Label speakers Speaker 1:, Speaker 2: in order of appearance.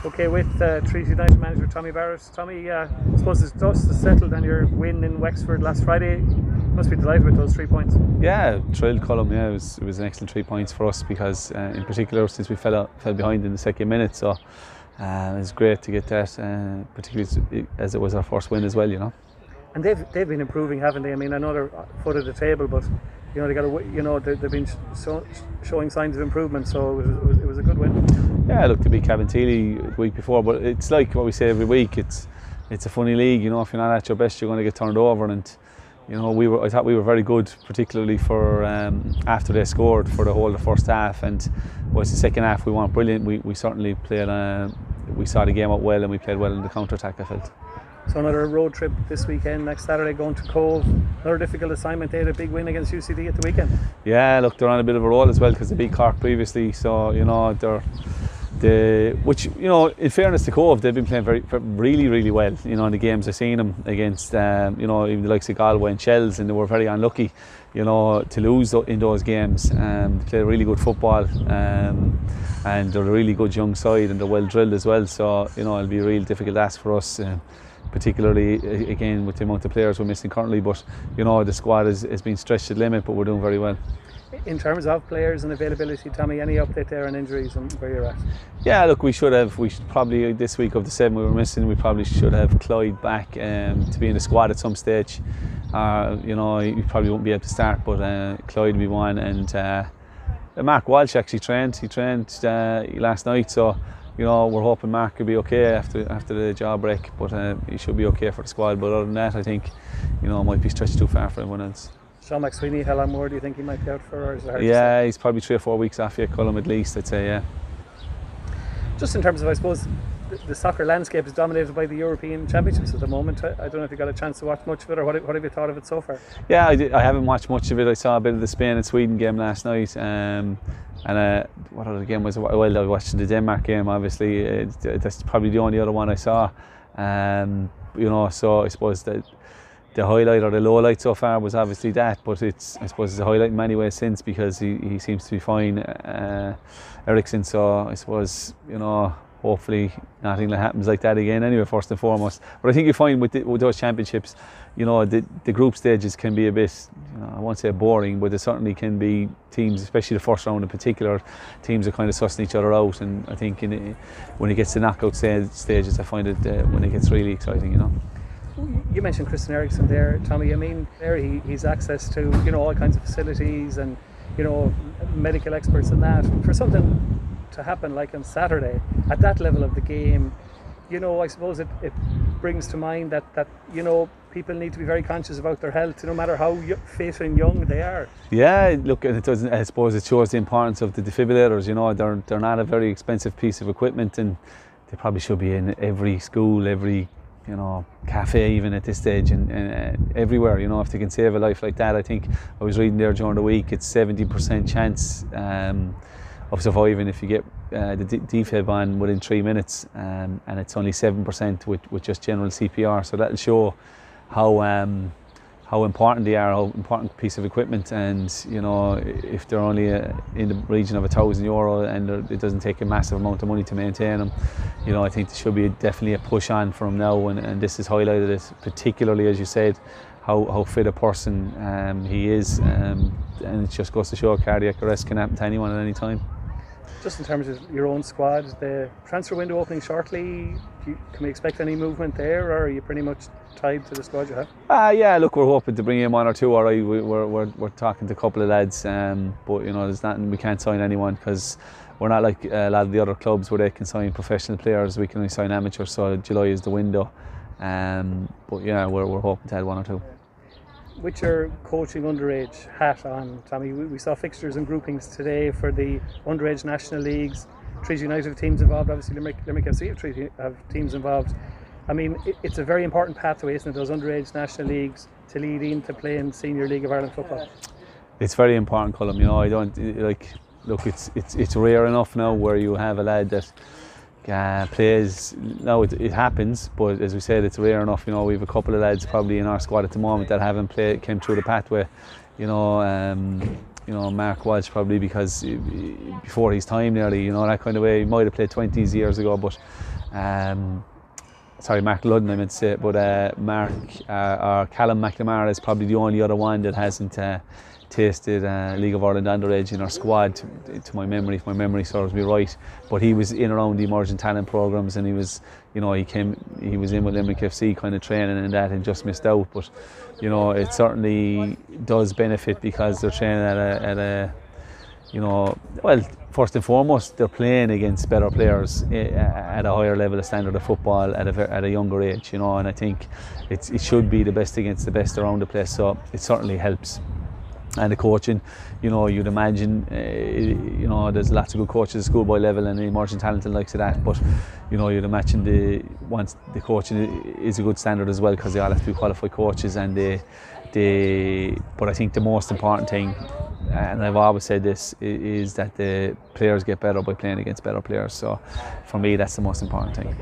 Speaker 1: Okay, with Treaty United manager Tommy Barrett. Tommy, I suppose the dust is settled on your win in Wexford last Friday. Must be delighted with those 3 points.
Speaker 2: Yeah, thrilled, Colm. Yeah, it was an excellent 3 points for us because, in particular, since we fell behind in the second minute, so it was great to get that, particularly as it was our first win as well.
Speaker 1: And they've been improving, haven't they? I mean, I know they're foot of the table, but they've been showing signs of improvement. So it was a good win.
Speaker 2: Yeah, look, to beat Cabinteely the week before, but it's like what we say every week. It's a funny league. If you're not at your best, you're going to get turned over. And I thought we were very good, particularly for after they scored for the whole of the first half. And was the second half we weren't brilliant. We certainly played. We saw the game out well, and we played well in the counter attack, I felt.
Speaker 1: So another road trip this weekend, next Saturday, going to Cobh. Another difficult assignment. They had a big win against UCD at the weekend.
Speaker 2: Yeah, look, they're on a bit of a roll as well because they beat Cork previously. So in fairness to Cobh, they've been playing really, really well. In the games I've seen them against, even the likes of Galway and Shells, and they were very unlucky, to lose in those games. They play really good football, and they're a really good young side, and they're well drilled as well. So it'll be a real difficult task for us. Particularly again with the amount of players we're missing currently, but the squad has been stretched to the limit, but we're doing very well.
Speaker 1: In terms of players and availability, Tommy, any update there on injuries and where you're at?
Speaker 2: Yeah, look, we should probably, this week of the 7 we were missing, we probably should have Clyde back to be in the squad at some stage. He probably won't be able to start, but Clyde will be one, and Mark Walsh actually trained. He trained last night, so we're hoping Mark will be okay after the jaw break, but he should be okay for the squad. But other than that, I think it might be stretched too far for everyone else.
Speaker 1: Sean McSweeney, how long more do you think he might be out for? Or is it hard
Speaker 2: yeah,
Speaker 1: to say?
Speaker 2: He's probably 3 or 4 weeks off yet, Colm, at least, I'd say, yeah.
Speaker 1: Just in terms of, I suppose, the soccer landscape is dominated by the European Championships at the moment. I don't know if you got a chance to watch much of it, or what have you thought of it so far?
Speaker 2: Yeah, I haven't watched much of it. I saw a bit of the Spain and Sweden game last night, and what other game was it? Well, I watched the Denmark game, obviously. That's probably the only other one I saw. So I suppose that the highlight or the low light so far was obviously that, but I suppose it's a highlight in many ways since, because he seems to be fine, Eriksson. So I suppose hopefully nothing happens like that again anyway, first and foremost. But I think you find with those championships, the group stages can be a bit, I won't say boring, but there certainly can be teams, especially the first round in particular, teams are kind of sussing each other out. And I think when it gets to knockout stages, I find it when it gets really exciting.
Speaker 1: You mentioned Christian Eriksson there, Tommy. I mean, there he's access to all kinds of facilities and medical experts and that. For something to happen like on Saturday at that level of the game, I suppose it brings to mind that people need to be very conscious about their health, no matter how fit and young they are.
Speaker 2: Yeah, look, and I suppose it shows the importance of the defibrillators. They're not a very expensive piece of equipment, and they probably should be in every school, every cafe even at this stage, and everywhere. If they can save a life like that. I think I was reading there during the week, it's 70% chance of surviving if you get the defib on within 3 minutes, and it's only 7% with just general CPR. So that'll show how important they are, how important piece of equipment. And if they're only in the region of €1,000, and it doesn't take a massive amount of money to maintain them, I think there should be definitely a push on from now. And this has highlighted it, particularly as you said, how fit a person he is, and it just goes to show cardiac arrest can happen to anyone at any time.
Speaker 1: Just in terms of your own squad, the transfer window opening shortly, can we expect any movement there, or are you pretty much tied to the squad you have?
Speaker 2: Yeah, look, we're hoping to bring in 1 or 2. All right, we're talking to a couple of lads, but there's nothing, we can't sign anyone because we're not like a lot of the other clubs where they can sign professional players. We can only sign amateurs, so July is the window. But yeah, we're hoping to add 1 or 2.
Speaker 1: With your coaching underage hat on, Tommy, we saw fixtures and groupings today for the underage national leagues. Treaty United have teams involved, obviously Limerick FC have teams involved. I mean, it's a very important pathway, isn't it, those underage national leagues to lead into playing Senior League of Ireland football? It's
Speaker 2: very important, Colm. I don't look. It's rare enough now where you have a lad that plays. Now it happens, but as we said, it's rare enough. We have a couple of lads probably in our squad at the moment that haven't came through the pathway. Mark Walsh probably because before his time nearly, that kind of way. He might have played 20s years ago, but Sorry, Mark Ludden, I meant to say, but Mark or Callum McNamara is probably the only other one that hasn't tasted League of Ireland underage in our squad, to my memory, if my memory serves me right. But he was in around the emerging talent programs, and he was, he was in with Limerick FC kind of training and that, and just missed out. But it certainly does benefit, because they're training at a well, first and foremost, they're playing against better players at a higher level of standard of football at a younger age, and I think it should be the best against the best around the place, so it certainly helps. And the coaching, you'd imagine, there's lots of good coaches at schoolboy level and the emerging talent and likes of that, but you'd imagine once the coaching is a good standard as well, because they all have to be qualified coaches, and but I think the most important thing, and I've always said this, is that the players get better by playing against better players. So for me, that's the most important thing.